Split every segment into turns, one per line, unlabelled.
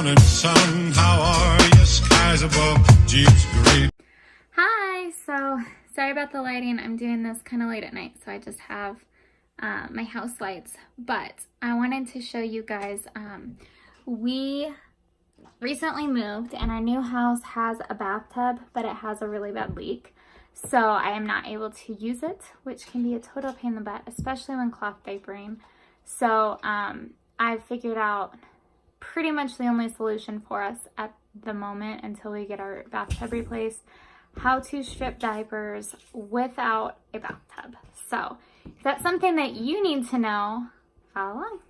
morning sun, how are you? Skies above, gee, it's great.
Hi, so sorry about the lighting. I'm doing this kind of late at night, so I just have my house lights. But I wanted to show you guys, we recently moved and our new house has a bathtub, but it has a really bad leak. So I am not able to use it, which can be a total pain in the butt, especially when cloth diapering. So I've figured out pretty much the only solution for us at the moment until we get our bathtub replaced: how to strip diapers without a bathtub. So if that's something that you need to know, follow along.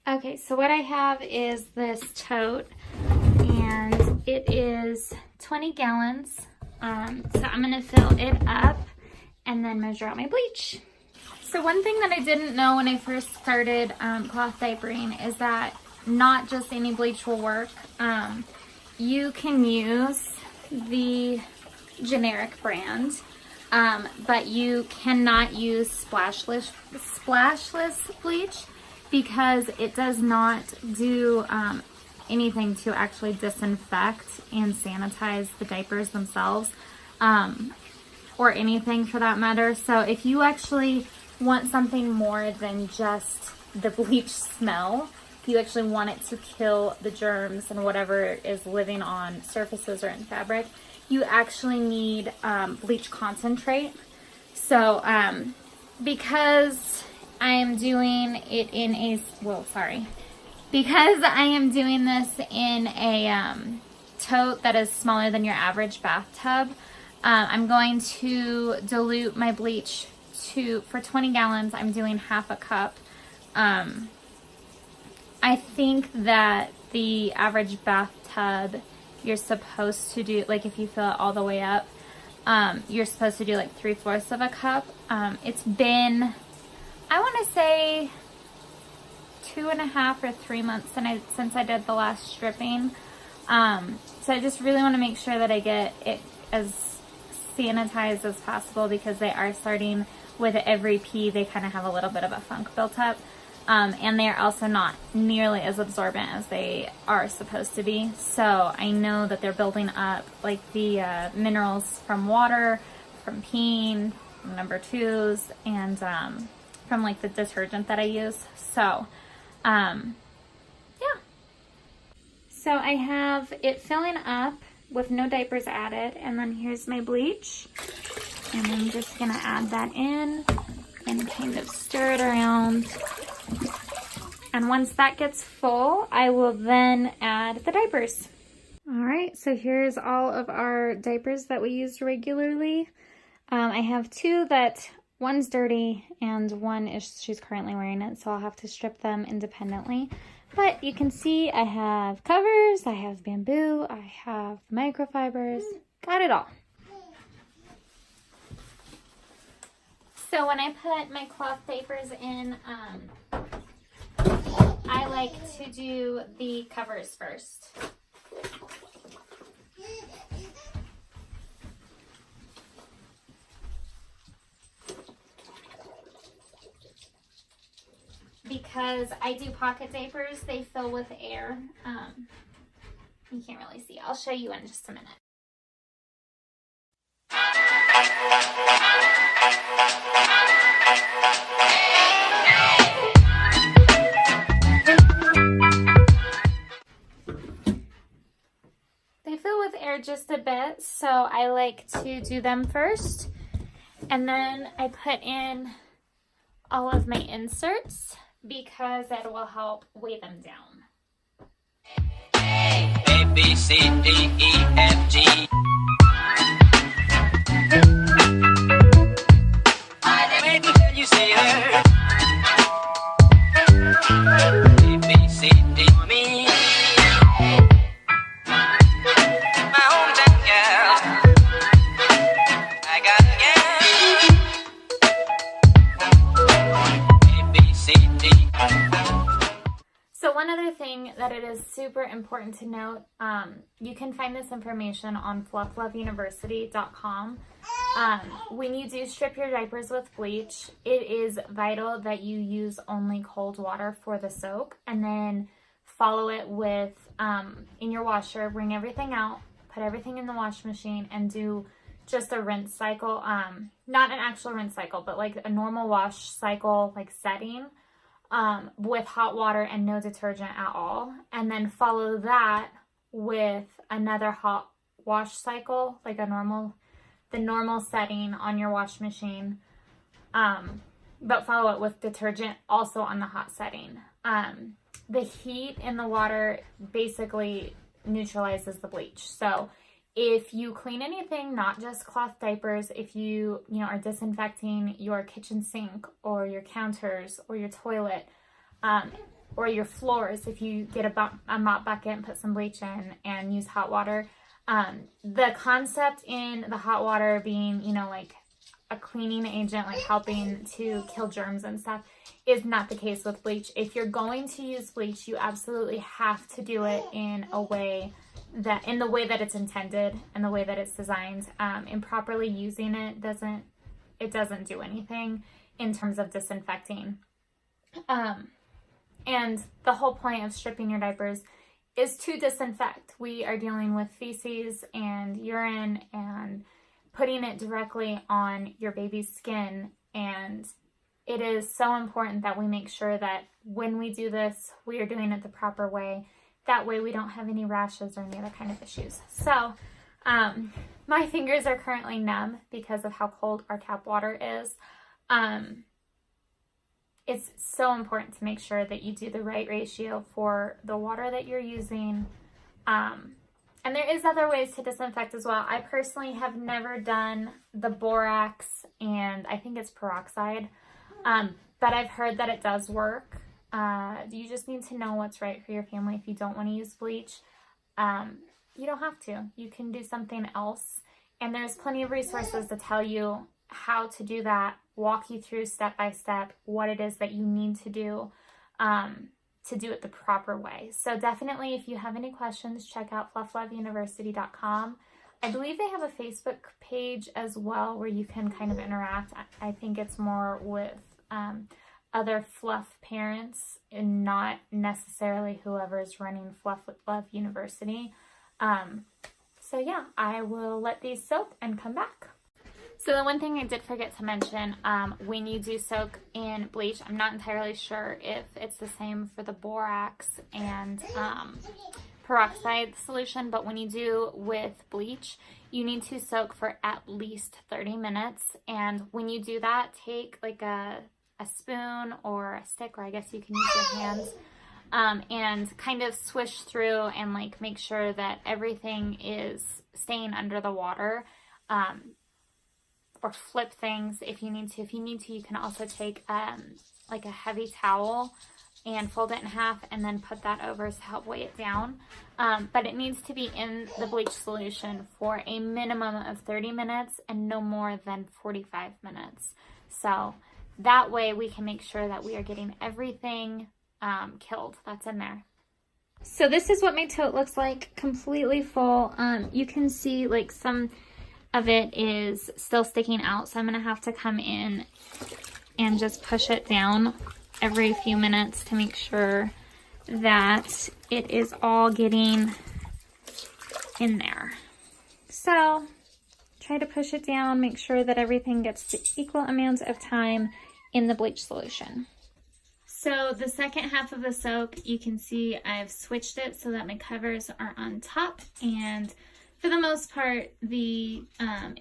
Okay, so what I have is this tote, and it is 20 gallons. So I'm gonna fill it up and then measure out my bleach. So one thing that I didn't know when I first started cloth diapering is that not just any bleach will work. You can use the generic brand, but you cannot use splashless bleach because it does not do anything to actually disinfect and sanitize the diapers themselves, or anything for that matter. So if you actually want something more than just the bleach smell, if you actually want it to kill the germs and whatever is living on surfaces or in fabric, you actually need bleach concentrate. So because I am doing it in a, because I am doing this in a tote that is smaller than your average bathtub, I'm going to dilute my bleach for 20 gallons, I'm doing half a cup. I think that the average bathtub, you're supposed to do, like if you fill it all the way up, you're supposed to do like 3/4 of a cup. It's been, I want to say 2.5 or 3 months since I did the last stripping. So I just really want to make sure that I get it as sanitized as possible, because they are starting with every pee, they kind of have a little bit of a funk built up. And they are also not nearly as absorbent as they are supposed to be. So I know that they're building up like the minerals from water, from peeing, from number 2s, and from like the detergent that I use. So yeah. So I have it filling up with no diapers added, and then here's my bleach. And I'm just gonna add that in and kind of stir it around. And once that gets full, I will then add the diapers. All right, so here's all of our diapers that we use regularly. I have 2 that one's dirty and one is, she's currently wearing it, so I'll have to strip them independently. But you can see I have covers, I have bamboo, I have microfibers, got it all. So when I put my cloth diapers in, I like to do the covers first. Because I do pocket diapers, they fill with air. You can't really see. I'll show you in just a minute. They fill with air just a bit, so I like to do them first. And then I put in all of my inserts because it will help weigh them down. A, B, C, D, E, F, G. Wait until you see her. A, B, C, D, me. My hometown girl. I got a girl. A, B, C, D. So one other thing that it is super important to note, you can find this information on fluffloveuniversity.com. When you do strip your diapers with bleach, it is vital that you use only cold water for the soak, and then follow it with, in your washer, bring everything out, put everything in the wash machine, and do just a rinse cycle. Not an actual rinse cycle, but like a normal wash cycle, like setting, with hot water and no detergent at all. And then follow that with another hot wash cycle, like the normal setting on your wash machine. But follow it with detergent also on the hot setting. The heat in the water basically neutralizes the bleach. So if you clean anything, not just cloth diapers, if you are disinfecting your kitchen sink or your counters or your toilet, or your floors, if you get a mop bucket and put some bleach in and use hot water, the concept in the hot water being, like a cleaning agent, like helping to kill germs and stuff, is not the case with bleach. If you're going to use bleach, you absolutely have to do it in the way that it's intended and the way that it's designed. Improperly using it doesn't do anything in terms of disinfecting. And the whole point of stripping your diapers is to disinfect. We are dealing with feces and urine and putting it directly on your baby's skin, and it is so important that we make sure that when we do this, we are doing it the proper way. That way we don't have any rashes or any other kind of issues. So my fingers are currently numb because of how cold our tap water is. It's so important to make sure that you do the right ratio for the water that you're using. And there is other ways to disinfect as well. I personally have never done the borax, and I think it's peroxide, but I've heard that it does work. You just need to know what's right for your family. If you don't want to use bleach, you don't have to. You can do something else. And there's plenty of resources to tell you how to do that, walk you through step by step what it is that you need to do it the proper way. So definitely, if you have any questions, check out fluffloveuniversity.com. I believe they have a Facebook page as well where you can kind of interact. I think it's more with other fluff parents and not necessarily whoever's running Fluff Love University. So yeah, I will let these soak and come back. So the one thing I did forget to mention, when you do soak in bleach, I'm not entirely sure if it's the same for the borax and peroxide solution, but when you do with bleach, you need to soak for at least 30 minutes. And when you do that, take like a spoon or a stick, or I guess you can use your hands, and kind of swish through and like make sure that everything is staying under the water. Or flip things if you need to. If you need to, you can also take like a heavy towel and fold it in half and then put that over to help weigh it down. But it needs to be in the bleach solution for a minimum of 30 minutes and no more than 45 minutes. So that way we can make sure that we are getting everything killed that's in there. So this is what my tote looks like, completely full. You can see like some of it is still sticking out, so I'm gonna have to come in and just push it down every few minutes to make sure that it is all getting in there. So try to push it down, make sure that everything gets the equal amount of time in the bleach solution. So the second half of the soak, you can see I've switched it so that my covers are on top, and for the most part, the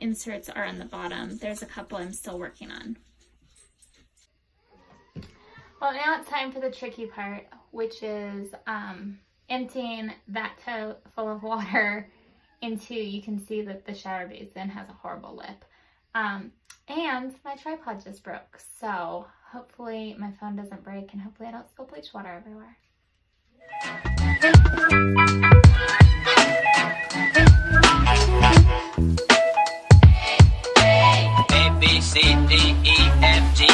inserts are on the bottom. There's a couple I'm still working on. Well, now it's time for the tricky part, which is emptying that tote full of water into, you can see that the shower basin has a horrible lip. And my tripod just broke. So hopefully my phone doesn't break, and hopefully I don't spill bleach water everywhere.
A, B, C, D, E, F, G.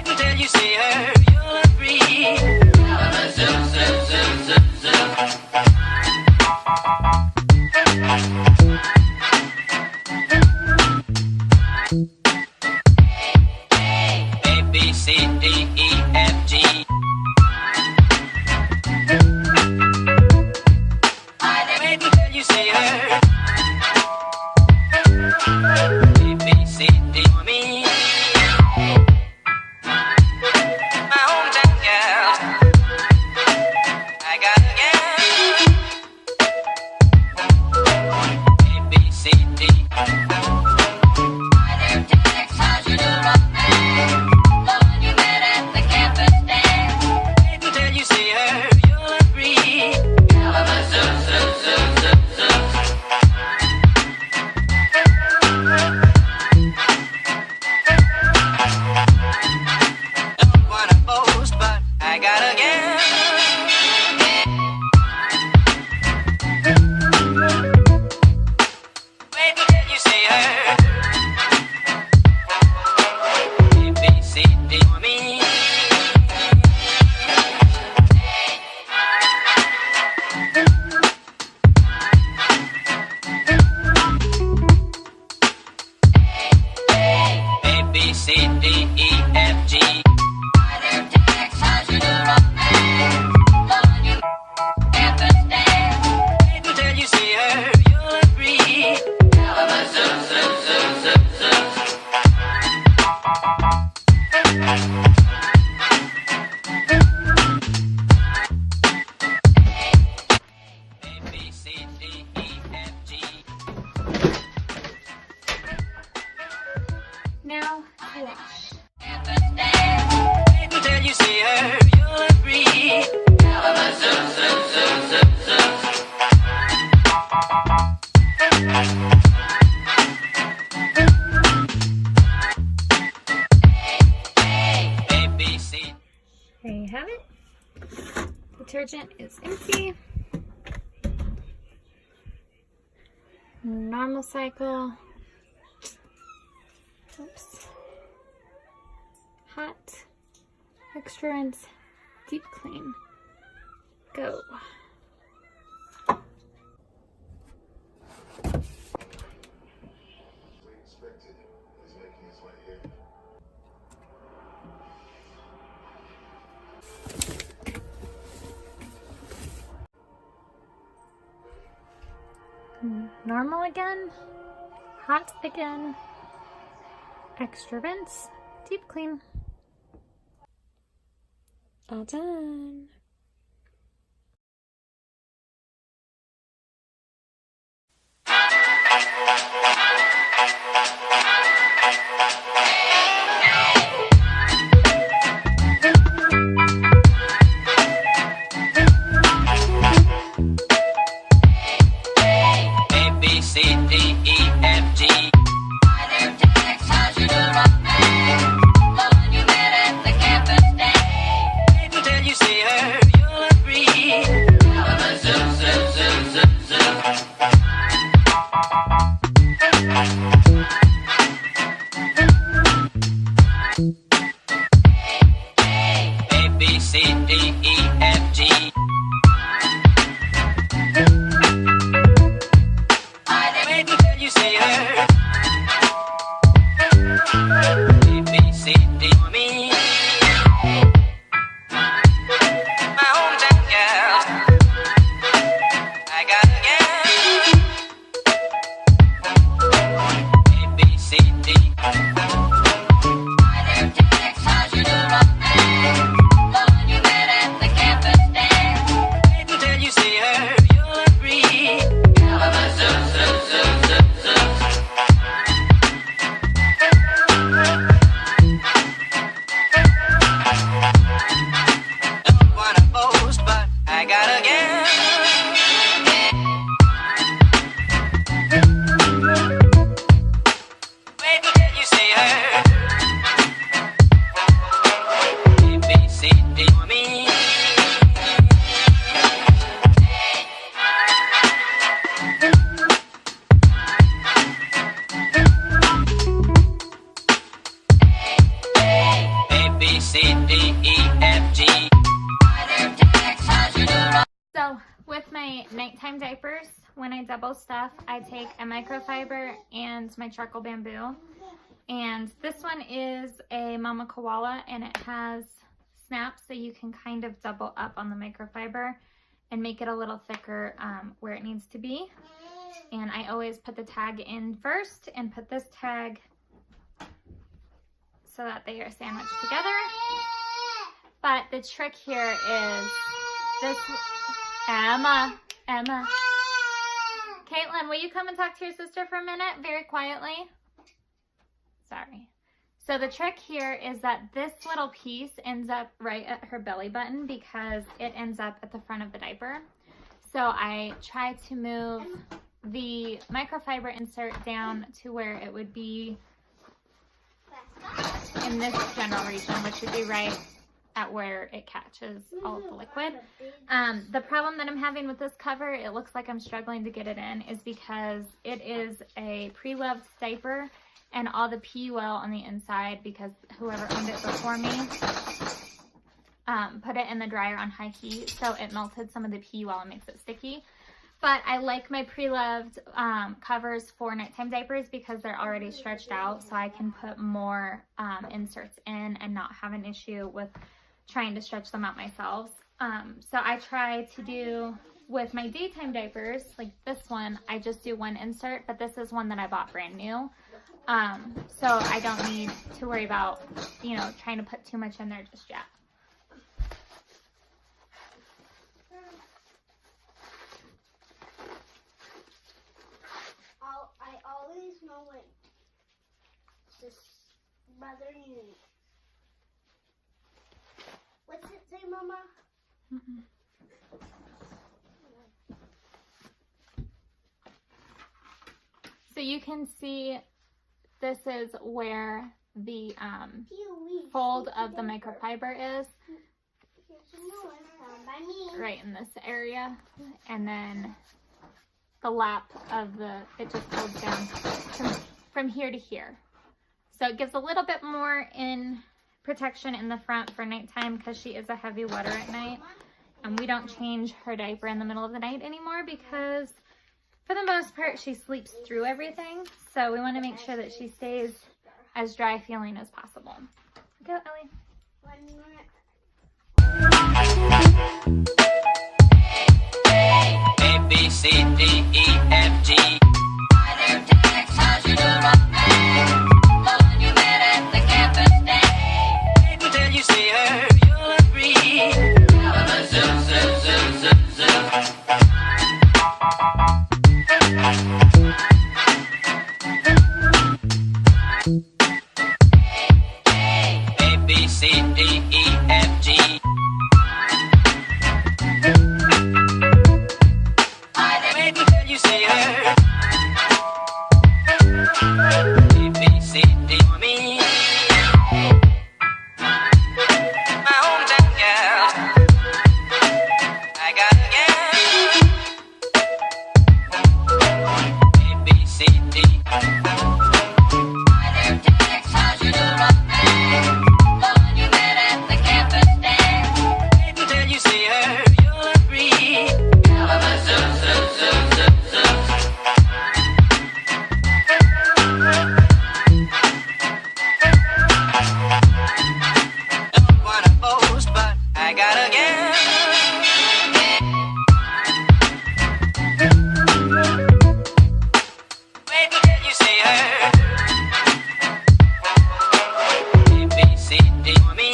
Until you see her, you'll agree. Zoom, zoom, zoom, zoom, zoom. C, D, E, F, G. Either text, how's your new romance? Loving you, campus dance. Wait until you see her, you'll agree. A, B, C, D, E, F, G.
Now, wash.
Wait until you see her, you'll agree. A, B, C.
There you have it. Detergent is empty. Normal cycle. Oops. Hot. Extra rinse. Deep clean. Go. Normal again. Hot again. Extra rinse. Deep clean. All done.
A, B, C, D, E, F, G. Either text, how's your new romance? Loving you met at the campus day. Wait until you see her, you'll agree. A, B, C, D, E, F, G. Wait until you see her. A, B, C, D, me. My hometown gal. I got a gal. A, B, C, D. Either text, how's your new romance? Loving you met at the campus dance. Wait until you see her, you'll agree. Don't wanna boast, but I got a gal. Wait until you see her. A, B, C, D, me. A, B, C, D, E, F, G. Either text, how's your new romance?
So with my nighttime diapers, when I double stuff, I take a microfiber and my charcoal bamboo. And this one is a mama koala, and it has snaps so you can kind of double up on the microfiber and make it a little thicker where it needs to be. And I always put the tag in first and put this tag so that they are sandwiched together. But the trick here is this. Emma. Caitlin, will you come and talk to your sister for a minute very quietly? Sorry. So the trick here is that this little piece ends up right at her belly button because it ends up at the front of the diaper. So I try to move the microfiber insert down to where it would be in this general region, which would be right at where it catches all of the liquid. The problem that I'm having with this cover, it looks like I'm struggling to get it in, is because it is a pre-loved diaper and all the PUL on the inside, because whoever owned it before me put it in the dryer on high heat, so it melted some of the PUL and makes it sticky. But I like my pre-loved covers for nighttime diapers because they're already stretched out, so I can put more inserts in and not have an issue with trying to stretch them out myself. So I try to do with my daytime diapers, like this one, I just do one insert, but this is one that I bought brand new. So I don't need to worry about, you know, trying to put too much in there just yet.
I always know when this mother needs. What's it say, Mama?
Mm-mm. So you can see this is where the fold of the microfiber is, right in this area, and then the lap of it just folds down from here to here. So it gives a little bit more in protection in the front for nighttime because she is a heavy wetter at night, and we don't change her diaper in the middle of the night anymore because for the most part she sleeps through everything, so we want to make sure that she stays as dry feeling as possible. Go, Ellie.
A, B, C, D, E, F, G. I live to X, how's you doing, man? The one you met at the campus day. Wait until you see her, you'll agree. Zoo, zoo, zoo, zoo, zoo. A, B, C, D, E, F, G. Wait until you see her. A, B, C, D for me. My hometown girl. I got a girl. A, B, C, D. I live to X, how's you doing, man? The one you met at the campus day. Wait until you see her, you'll agree. Zoo, zoo, zoo, zoo, zoo. Don't wanna boast, but I got a girl. Wait until you see her. A, B, C, D for me.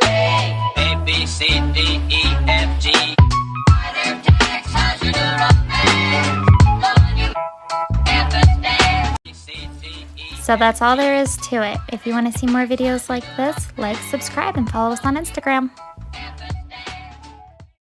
A, B, C, D, E, F, G. I live to X, how's you doing, man? The one you campus day. B, C, D, E.
So that's all there is to it. If you want to see more videos like this, like, subscribe, and follow us on Instagram.